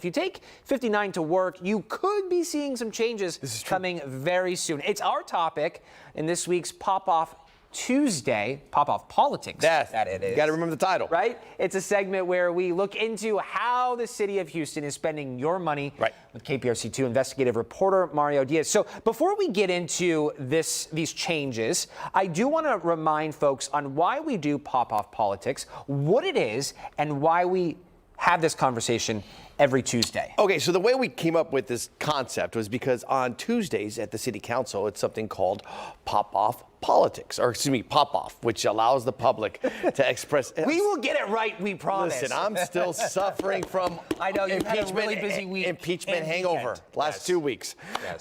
If you take 59 to work, you could be seeing some changes coming very soon. It's our topic in this week's Pop-Off Tuesday, Pop-Off Politics. That it is. You got to remember the title. Right? It's a segment where we look into how the city of Houston is spending your money with KPRC2 investigative reporter Mario Diaz. So before we get into these changes, I do want to remind folks on why we do Pop-Off Politics, what it is, and why we have this conversation every Tuesday. Okay, so the way we came up with this concept was because on Tuesdays at the city council, it's something called Pop-Off Politics, or excuse me, Pop-Off, which allows the public to express. We will get it right, we promise. Listen, I'm still suffering from I know, you've had a really busy week. Impeachment hangover last 2 weeks.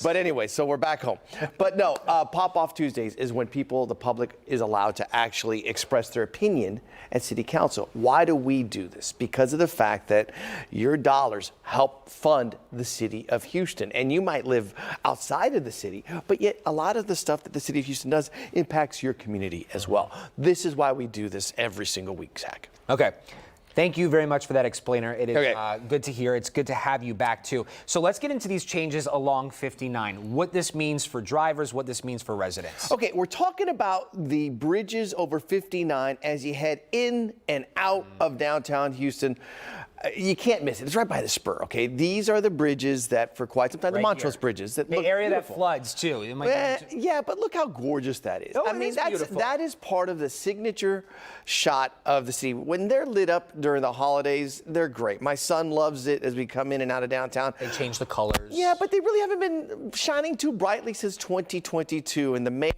But anyway, so we're back home. But no, Pop-Off Tuesdays is when the public is allowed to actually express their opinion at city council. Why do we do this? Because of the fact that your dollars help fund the city of Houston. And you might live outside of the city, but yet a lot of the stuff that the city of Houston does impacts your community as well. This is why we do this every single week, Zach. Okay. Thank you very much for that explainer. It is good to hear. It's good to have you back, too. So let's get into these changes along 59, what this means for drivers, what this means for residents. Okay, we're talking about the bridges over 59 as you head in and out of downtown Houston. You can't miss it. It's right by the spur, okay? These are the bridges that for quite some time, the Montrose Bridges. That the area that floods, too. Yeah, but look how gorgeous that is. Oh, I mean, that is part of the signature shot of the city. When they're lit up during the holidays, they're great. My son loves it as we come in and out of downtown. They change the colors. Yeah, but they really haven't been shining too brightly since 2022. And the mayor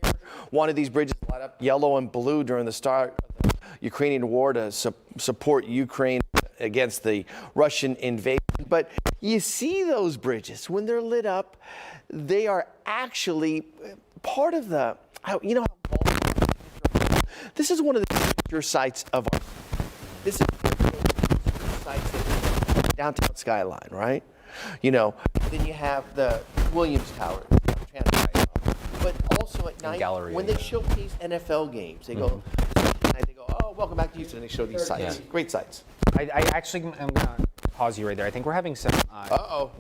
wanted these bridges to light up yellow and blue during the start of the Ukrainian war to support Ukraine against the Russian invasion. But you see those bridges, when they're lit up, they are actually part of the, you know how this is one of the signature sites of our, this is sites of the downtown skyline, right? You know, then you have the Williams Tower, but also at night, when they showcase NFL games, they go, oh, welcome back to Houston, and they show these sites. Great sites. I actually am going to pause you right there. I think we're having some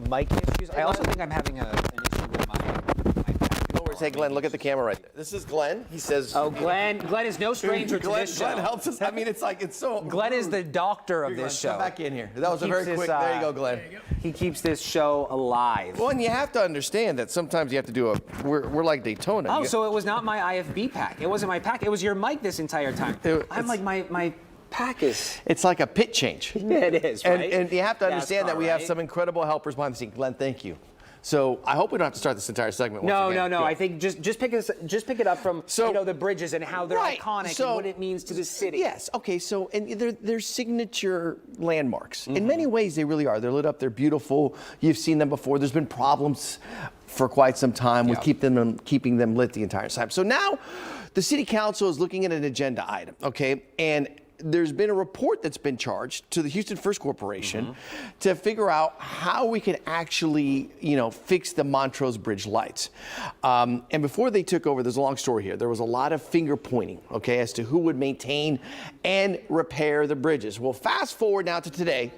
mic issues. I also think I'm having an issue with my back. No worries. Hey, Glenn, look at the camera right there. This is Glenn. He says... Oh, Glenn is no stranger to this show. Glenn helps us. I mean, it's so... Glenn is the doctor of this show. Come back in here. That was a very quick... There you go, Glenn. He keeps this show alive. Well, and you have to understand that sometimes you have to do we're like Daytona. Oh, so it was not my IFB pack. It wasn't my pack. It was your mic this entire time. I'm like, my pack is... It's like a pit change. Yeah, it is, right? And you have to understand that we have some incredible helpers behind the scenes. Glenn, thank you. So I hope we don't have to start this entire segment once again. No. I think just pick it up from the bridges and how they're iconic and what it means to the city. Yes. Okay. So and they're signature landmarks. In many ways, they really are. They're lit up. They're beautiful. You've seen them before. There's been problems for quite some time with keeping them lit the entire time. So now, the city council is looking at an agenda item. Okay, and there's been a report that's been charged to the Houston First Corporation to figure out how we can actually, fix the Montrose Bridge lights. And before they took over, there's a long story here. There was a lot of finger pointing, okay, as to who would maintain and repair the bridges. Well, fast forward now to today,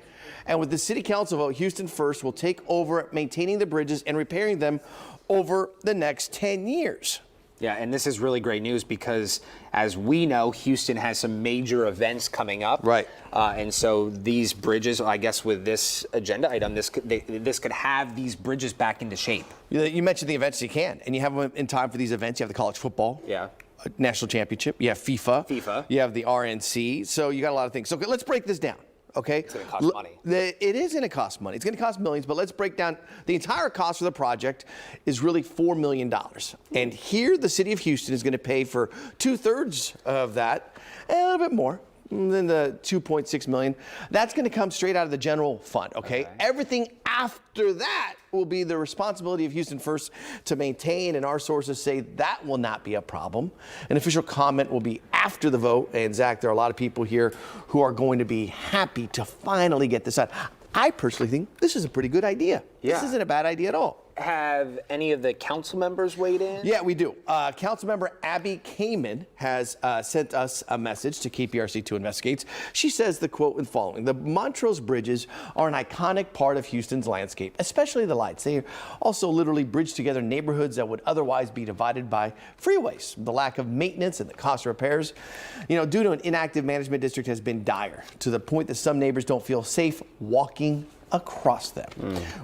and with the city council vote, Houston First will take over maintaining the bridges and repairing them over the next 10 years. Yeah, and this is really great news because, as we know, Houston has some major events coming up. Right. And so these bridges, I guess with this agenda item, this could have these bridges back into shape. You mentioned the events you can, and you have them in time for these events. You have the college football. Yeah. National championship. You have FIFA. You have the RNC. So you got a lot of things. So let's break this down. Okay. It's going to cost money. It is going to cost money. It's going to cost millions, but let's break down the entire cost for the project is really $4 million. And here the city of Houston is going to pay for 2/3 of that and a little bit more than the $2.6 million. That's going to come straight out of the general fund. Okay. Everything after that will be the responsibility of Houston First to maintain, and our sources say that will not be a problem. An official comment will be after the vote, and Zach, there are a lot of people here who are going to be happy to finally get this out. I personally think this is a pretty good idea. Yeah. This isn't a bad idea at all. have any of the council members weighed in? Yeah, we do. Councilmember Abby Kamen has sent us a message to KPRC2 Investigates. She says the quote and following: "The Montrose Bridges are an iconic part of Houston's landscape, especially the lights. They also literally bridge together neighborhoods that would otherwise be divided by freeways. The lack of maintenance and the cost of repairs, due to an inactive management district, has been dire, to the point that some neighbors don't feel safe walking across them."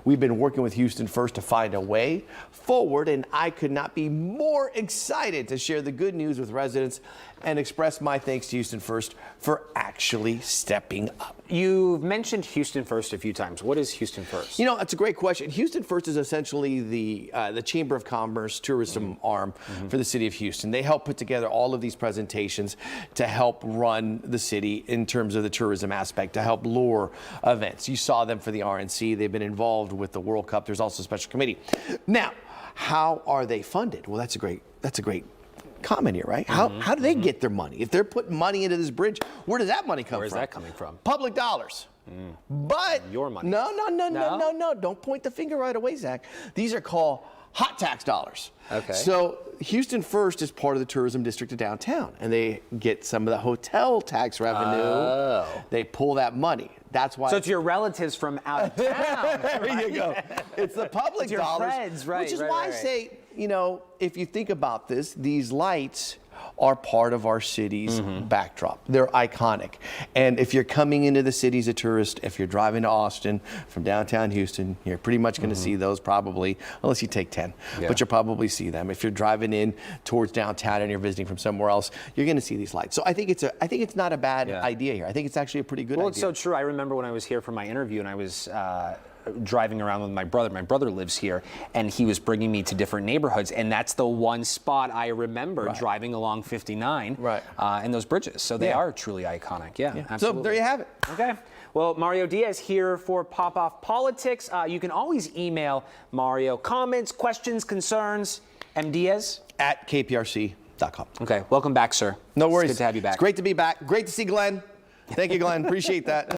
We've been working with Houston First to find a way forward, and I could not be more excited to share the good news with residents and express my thanks to Houston First for actually stepping up. You've mentioned Houston First a few times. What is Houston First? That's a great question. Houston First is essentially the Chamber of Commerce tourism arm for the city of Houston. They help put together all of these presentations to help run the city in terms of the tourism aspect, to help lure events. You saw them for the RNC. They've been involved with the World Cup. There's also a special committee. Now, how are they funded? Well, that's a great comment here, right? How do they get their money? If they're putting money into this bridge, where does that money come from? Where's that coming from? Public dollars. But your money. No. Don't point the finger right away, Zach. These are called hot tax dollars. Okay. So Houston First is part of the tourism district of downtown, and they get some of the hotel tax revenue. Oh. They pull that money. That's why. So it's your relatives from out of town. There you go. It's the public It's your dollars. friends, right, Which is right, why right. I say, if you think about this, these lights are part of our city's backdrop. They're iconic. And if you're coming into the city as a tourist, if you're driving to Austin from downtown Houston, you're pretty much going to see those probably, unless you take 10, but you'll probably see them. If you're driving in towards downtown and you're visiting from somewhere else, you're going to see these lights. So I think it's not a bad idea here. I think it's actually a pretty good idea. Well, it's so true. I remember when I was here for my interview and I was driving around with my brother. My brother lives here, and he was bringing me to different neighborhoods, and that's the one spot I remember driving along 59 and those bridges. So they are truly iconic. Yeah, absolutely. So there you have it. Okay. Well, Mario Diaz here for Pop Off Politics. You can always email Mario comments, questions, concerns, mdiaz@KPRC.com. Okay. Welcome back, sir. No worries. It's good to have you back. It's great to be back. Great to see Glenn. Thank you, Glenn. Appreciate that.